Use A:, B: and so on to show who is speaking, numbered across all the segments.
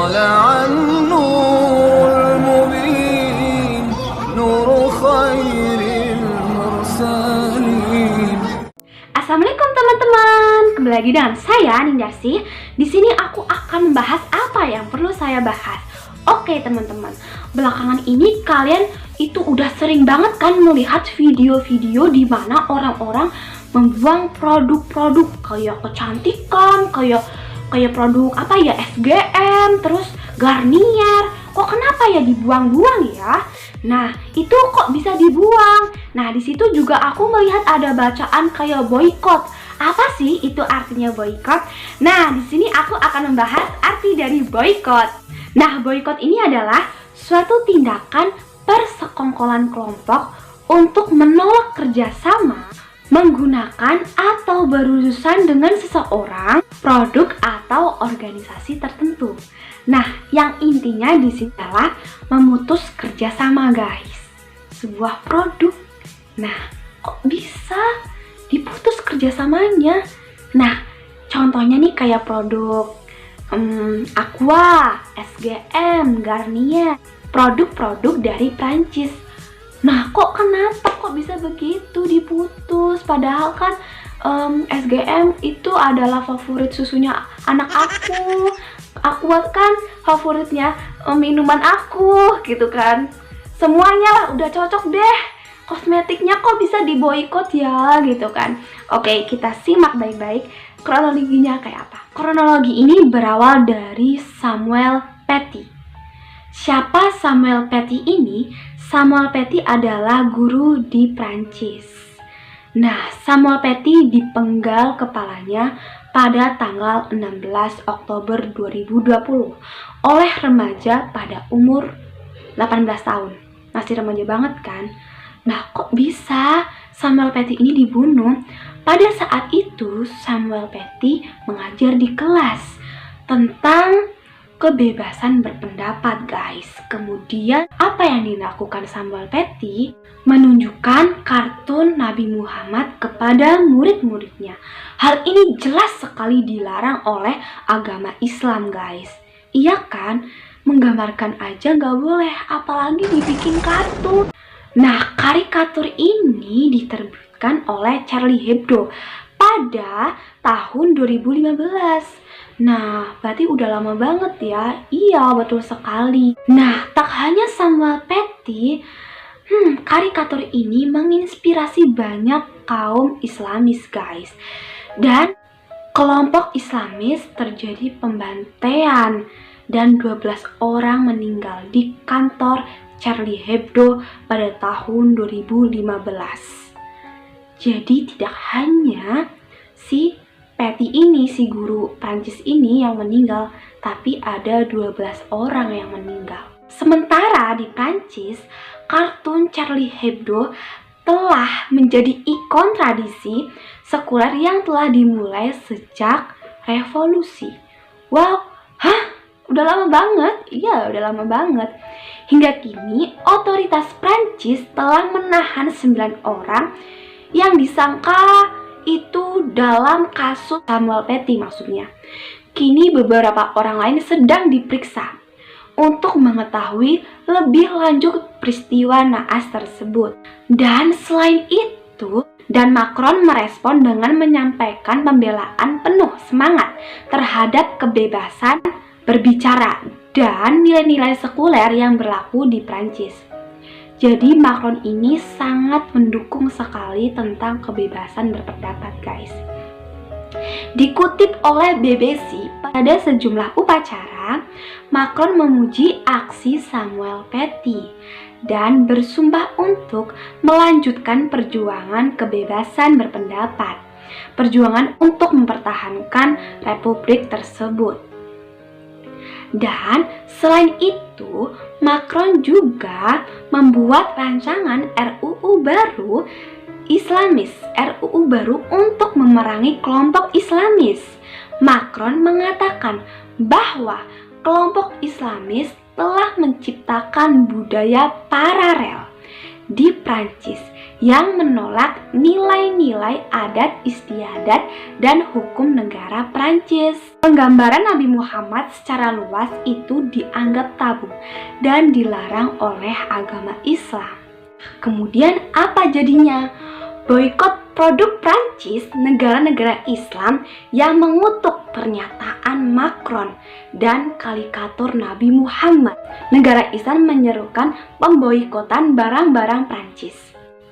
A: طلع النور المبين نور خير المرسلين.
B: Assalamualaikum teman-teman, kembali lagi dengan saya Nindarsi. Di sini aku akan membahas apa yang perlu saya bahas. Oke teman-teman, belakangan ini kalian itu udah sering banget kan melihat video-video di mana orang-orang membuang produk-produk kayak kecantikan, kayak produk apa ya, SGM, terus Garnier. Kok kenapa ya dibuang-buang ya? Nah, itu kok bisa dibuang? Nah, di situ juga aku melihat ada bacaan kayak boykot. Apa sih itu artinya boykot? Nah, di sini aku akan membahas arti dari boykot. Nah, boykot ini adalah suatu tindakan persekongkolan kelompok untuk menolak kerjasama, menggunakan atau berurusan dengan seseorang, produk atau organisasi tertentu. Nah, yang intinya di sini adalah memutus kerjasama, guys. Sebuah produk. Nah, kok bisa diputus kerjasamanya? Nah, contohnya nih kayak produk Aqua, SGM, Garnier, produk-produk dari Prancis. Nah, kenapa bisa begitu diputus? Padahal kan SGM itu adalah favorit susunya anak aku. Aqua kan favoritnya minuman aku gitu kan. Semuanya lah udah cocok deh. Kosmetiknya kok bisa diboikot ya gitu kan. Oke, kita simak baik-baik kronologinya kayak apa. Kronologi ini berawal dari Samuel Paty. Siapa Samuel Paty ini? Samuel Paty adalah guru di Prancis. Nah, Samuel Paty dipenggal kepalanya pada tanggal 16 Oktober 2020 oleh remaja pada umur 18 tahun. Masih remaja banget kan? Nah, kok bisa Samuel Paty ini dibunuh? Pada saat itu Samuel Paty mengajar di kelas tentang kebebasan berpendapat, guys. Kemudian apa yang dilakukan Samuel Paty? Menunjukkan kartun Nabi Muhammad kepada murid-muridnya. Hal ini jelas sekali dilarang oleh agama Islam, guys. Iya kan? Menggambarkan aja nggak boleh, apalagi dibikin kartun. Nah, karikatur ini diterbitkan oleh Charlie Hebdo pada tahun 2015. Nah, berarti udah lama banget ya. Iya, betul sekali. Nah, tak hanya Samuel Paty, karikatur ini menginspirasi banyak kaum Islamis, guys. Dan kelompok Islamis terjadi pembantaian dan 12 orang meninggal di kantor Charlie Hebdo pada tahun 2015. Jadi tidak hanya si Paty ini, si guru Prancis ini yang meninggal, tapi ada 12 orang yang meninggal. Sementara di Prancis, kartun Charlie Hebdo telah menjadi ikon tradisi sekuler yang telah dimulai sejak revolusi. Wow, udah lama banget? Iya, udah lama banget. Hingga kini, otoritas Prancis telah menahan 9 orang yang disangka itu dalam kasus Samuel Paty maksudnya. Kini beberapa orang lain sedang diperiksa untuk mengetahui lebih lanjut peristiwa naas tersebut. Dan selain itu, Macron merespon dengan menyampaikan pembelaan penuh semangat terhadap kebebasan berbicara dan nilai-nilai sekuler yang berlaku di Prancis. Jadi Macron ini sangat mendukung sekali tentang kebebasan berpendapat, guys. Dikutip oleh BBC, pada sejumlah upacara, Macron memuji aksi Samuel Paty dan bersumpah untuk melanjutkan perjuangan kebebasan berpendapat, perjuangan untuk mempertahankan republik tersebut. Dan selain itu, Macron juga membuat rancangan RUU baru Islamis, RUU baru untuk memerangi kelompok Islamis. Macron mengatakan bahwa kelompok Islamis telah menciptakan budaya paralel di Prancis yang menolak nilai-nilai adat istiadat dan hukum negara Prancis. Penggambaran Nabi Muhammad secara luas itu dianggap tabu dan dilarang oleh agama Islam. Kemudian apa jadinya? Boikot produk Prancis, negara-negara Islam yang mengutuk pernyataan Macron dan karikatur Nabi Muhammad. Negara Islam menyerukan pemboikotan barang-barang Prancis.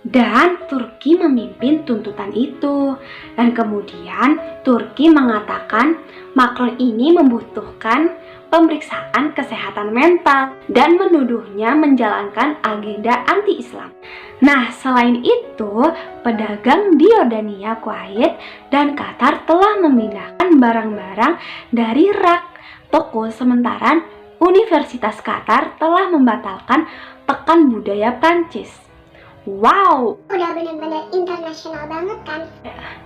B: Dan Turki memimpin tuntutan itu. Dan kemudian Turki mengatakan Macron ini membutuhkan pemeriksaan kesehatan mental dan menuduhnya menjalankan agenda anti-Islam. Nah, selain itu, pedagang di Yordania, Kuwait, dan Qatar telah memindahkan barang-barang dari rak toko, sementara Universitas Qatar telah membatalkan Pekan Budaya Prancis. Wow,
C: udah bener-bener internasional banget kan?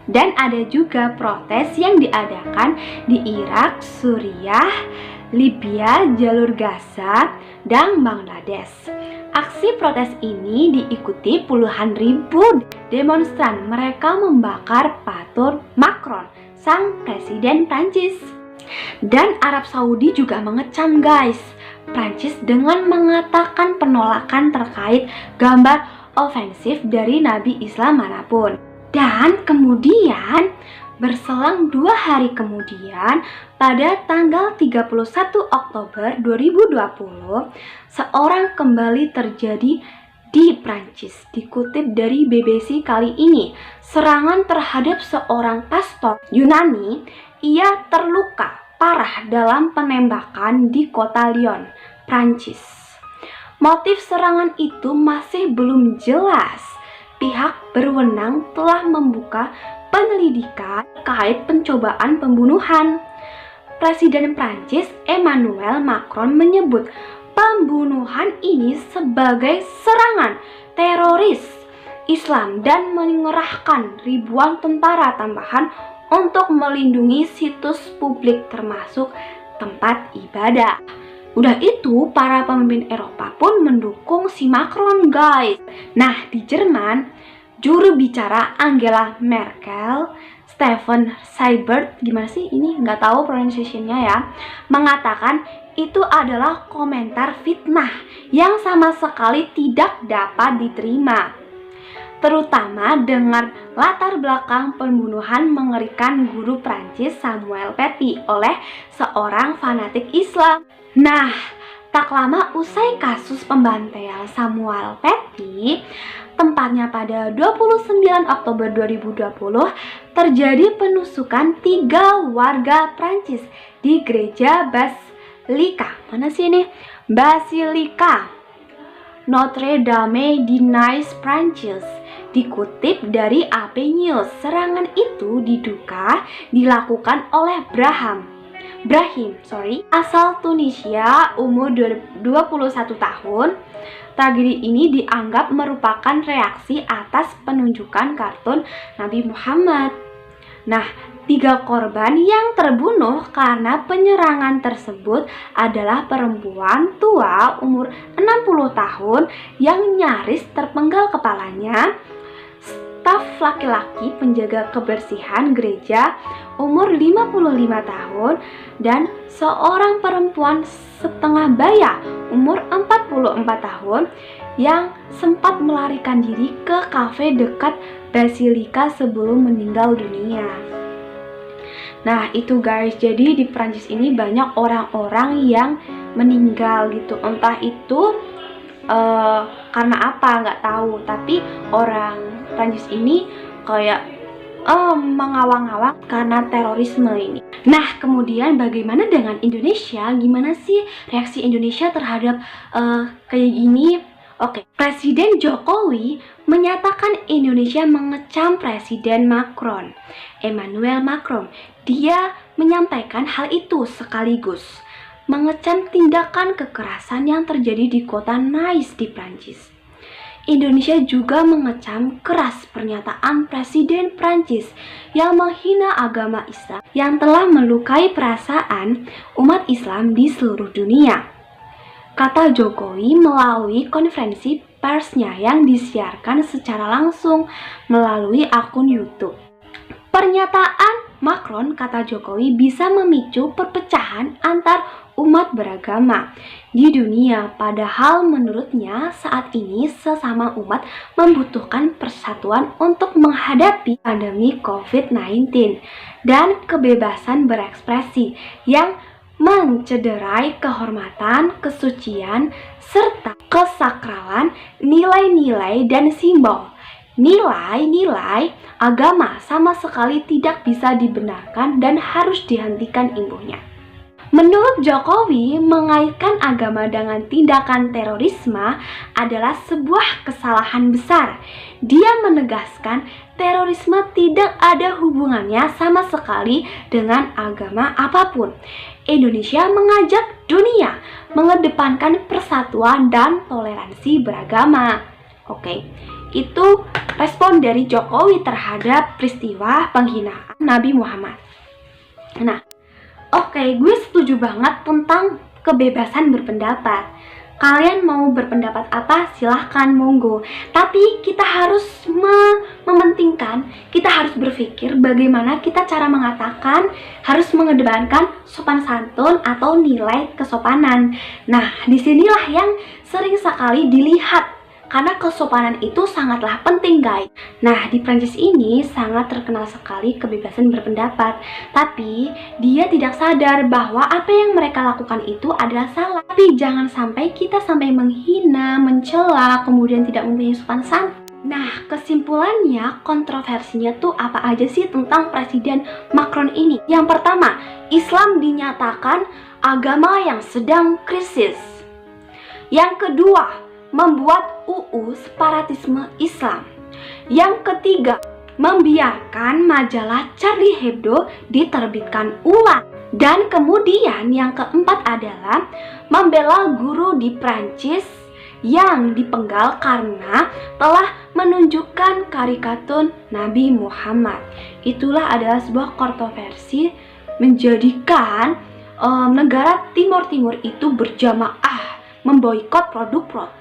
B: Dan ada juga protes yang diadakan di Irak, Suriah, Libya, jalur Gaza, dan Bangladesh. Aksi protes ini diikuti puluhan ribu demonstran. Mereka membakar patung Macron, sang presiden Prancis. Dan Arab Saudi juga mengecam guys Prancis dengan mengatakan penolakan terkait gambar ofensif dari Nabi Islam manapun. Dan kemudian berselang 2 hari kemudian, pada tanggal 31 Oktober 2020, seorang kembali terjadi di Prancis. Dikutip dari BBC kali ini, serangan terhadap seorang pastor Yunani. Ia terluka parah dalam penembakan di kota Lyon, Prancis. Motif serangan itu masih belum jelas. Pihak berwenang telah membuka penyelidikan terkait pencobaan pembunuhan. Presiden Prancis Emmanuel Macron menyebut pembunuhan ini sebagai serangan teroris Islam dan mengerahkan ribuan tentara tambahan untuk melindungi situs publik termasuk tempat ibadah. Udah itu, para pemimpin Eropa pun mendukung si Macron guys. Nah, di Jerman, juru bicara Angela Merkel, Steffen Seibert, gimana sih ini? Nggak tahu pronunciation-nya ya, mengatakan itu adalah komentar fitnah yang sama sekali tidak dapat diterima. Terutama dengan latar belakang pembunuhan mengerikan guru Prancis Samuel Paty oleh seorang fanatik Islam. Nah, tak lama usai kasus pembantaian Samuel Paty, tempatnya pada 29 Oktober 2020, terjadi penusukan 3 warga Prancis di gereja Basilika. Mana sih ini? Basilika Notre Dame di Nice, Prancis. Dikutip dari AP News, serangan itu diduga dilakukan oleh Brahim, asal Tunisia, umur 21 tahun. Tragedi ini dianggap merupakan reaksi atas penunjukan kartun Nabi Muhammad. Nah, 3 korban yang terbunuh karena penyerangan tersebut adalah perempuan tua umur 60 tahun yang nyaris terpenggal kepalanya, staf laki-laki penjaga kebersihan gereja umur 55 tahun, dan seorang perempuan setengah baya umur 44 tahun yang sempat melarikan diri ke kafe dekat Basilika sebelum meninggal dunia. Nah itu guys, jadi di Prancis ini banyak orang-orang yang meninggal gitu. Entah itu karena apa nggak tahu, tapi orang Prancis ini kayak mengawang-awang karena terorisme ini. Nah kemudian bagaimana dengan Indonesia? Gimana sih reaksi Indonesia terhadap kayak gini? Oke, Presiden Jokowi menyatakan Indonesia mengecam Presiden Emmanuel Macron. Dia menyampaikan hal itu sekaligus mengecam tindakan kekerasan yang terjadi di kota Nice di Prancis. Indonesia juga mengecam keras pernyataan Presiden Prancis yang menghina agama Islam yang telah melukai perasaan umat Islam di seluruh dunia. Kata Jokowi melalui konferensi persnya yang disiarkan secara langsung melalui akun YouTube. Pernyataan Macron, kata Jokowi, bisa memicu perpecahan antar umat beragama di dunia, padahal menurutnya saat ini sesama umat membutuhkan persatuan untuk menghadapi pandemi COVID-19 dan kebebasan berekspresi yang mencederai kehormatan, kesucian, serta kesakralan nilai-nilai dan simbol. Nilai-nilai agama sama sekali tidak bisa dibenarkan dan harus dihentikan imbuhnya. Menurut Jokowi, mengaitkan agama dengan tindakan terorisme adalah sebuah kesalahan besar. Dia menegaskan terorisme tidak ada hubungannya sama sekali dengan agama apapun. Indonesia mengajak dunia mengedepankan persatuan dan toleransi beragama. Oke, itu respon dari Jokowi terhadap peristiwa penghinaan Nabi Muhammad. Nah, oke, gue setuju banget tentang kebebasan berpendapat. Kalian mau berpendapat apa? Silahkan, monggo. Tapi kita harus mementingkan, kita harus berpikir bagaimana kita cara mengatakan, harus mengedepankan sopan santun atau nilai kesopanan. Nah, disinilah yang sering sekali dilihat, karena kesopanan itu sangatlah penting, guys. Nah, di Prancis ini sangat terkenal sekali kebebasan berpendapat. Tapi, dia tidak sadar bahwa apa yang mereka lakukan itu adalah salah. Tapi jangan sampai kita sampai menghina, mencela, kemudian tidak mempunyai sopan santun. Nah, kesimpulannya, kontroversinya tuh apa aja sih tentang Presiden Macron ini? Yang pertama, Islam dinyatakan agama yang sedang krisis. Yang kedua, membuat UU separatisme Islam. Yang ketiga, membiarkan majalah Charlie Hebdo diterbitkan ulang. Dan kemudian yang keempat adalah membela guru di Prancis yang dipenggal karena telah menunjukkan karikatur Nabi Muhammad. Itulah adalah sebuah kontroversi menjadikan negara Timur Timur itu berjamaah memboikot produk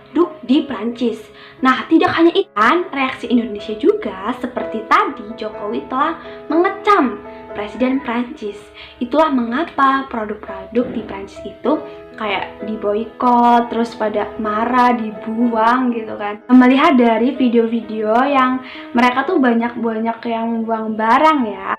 B: di Prancis. Nah, tidak hanya itu, reaksi Indonesia juga seperti tadi Jokowi telah mengecam Presiden Prancis. Itulah mengapa produk-produk di Prancis itu kayak diboikot, terus pada marah, dibuang gitu kan. Melihat dari video-video yang mereka tuh banyak yang buang barang ya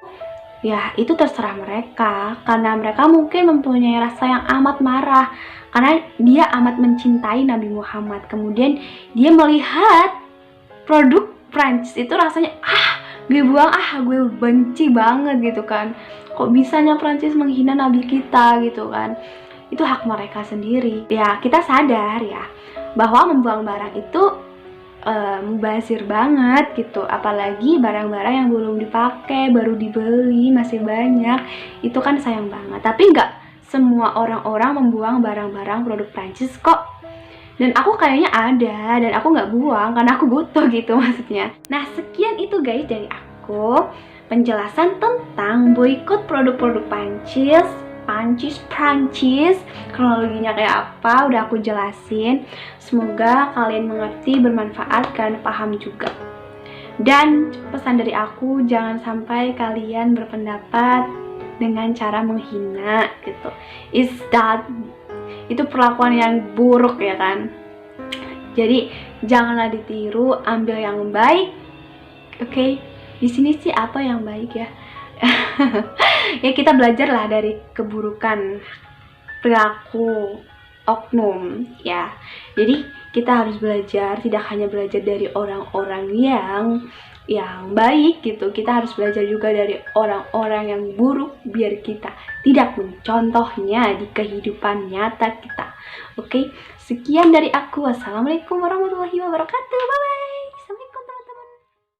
B: itu terserah mereka, karena mereka mungkin mempunyai rasa yang amat marah karena dia amat mencintai Nabi Muhammad. Kemudian dia melihat produk Prancis itu rasanya gue buang, gue benci banget gitu kan. Kok bisanya Prancis menghina Nabi kita gitu kan. Itu hak mereka sendiri. Ya, kita sadar ya bahwa membuang barang itu mubazir banget gitu, apalagi barang-barang yang belum dipakai, baru dibeli masih banyak, itu kan sayang banget. Tapi nggak semua orang-orang membuang barang-barang produk Prancis kok. Dan aku kayaknya ada, dan aku nggak buang karena aku butuh gitu maksudnya. Nah, sekian itu guys dari aku penjelasan tentang boikot produk-produk Prancis, kronologinya kayak apa udah aku jelasin. Semoga kalian mengerti, bermanfaat, dan paham juga. Dan pesan dari aku, jangan sampai kalian berpendapat dengan cara menghina gitu. Itu perlakuan yang buruk ya kan. Jadi janganlah ditiru, ambil yang baik. Oke, di sini sih apa yang baik ya? Ya kita belajarlah dari keburukan perilaku oknum ya. Jadi kita harus belajar, tidak hanya belajar dari orang-orang yang baik gitu. Kita harus belajar juga dari orang-orang yang buruk biar kita tidak mencontohnya di kehidupan nyata kita. Oke, sekian dari aku. Wassalamualaikum warahmatullahi wabarakatuh. Bye bye.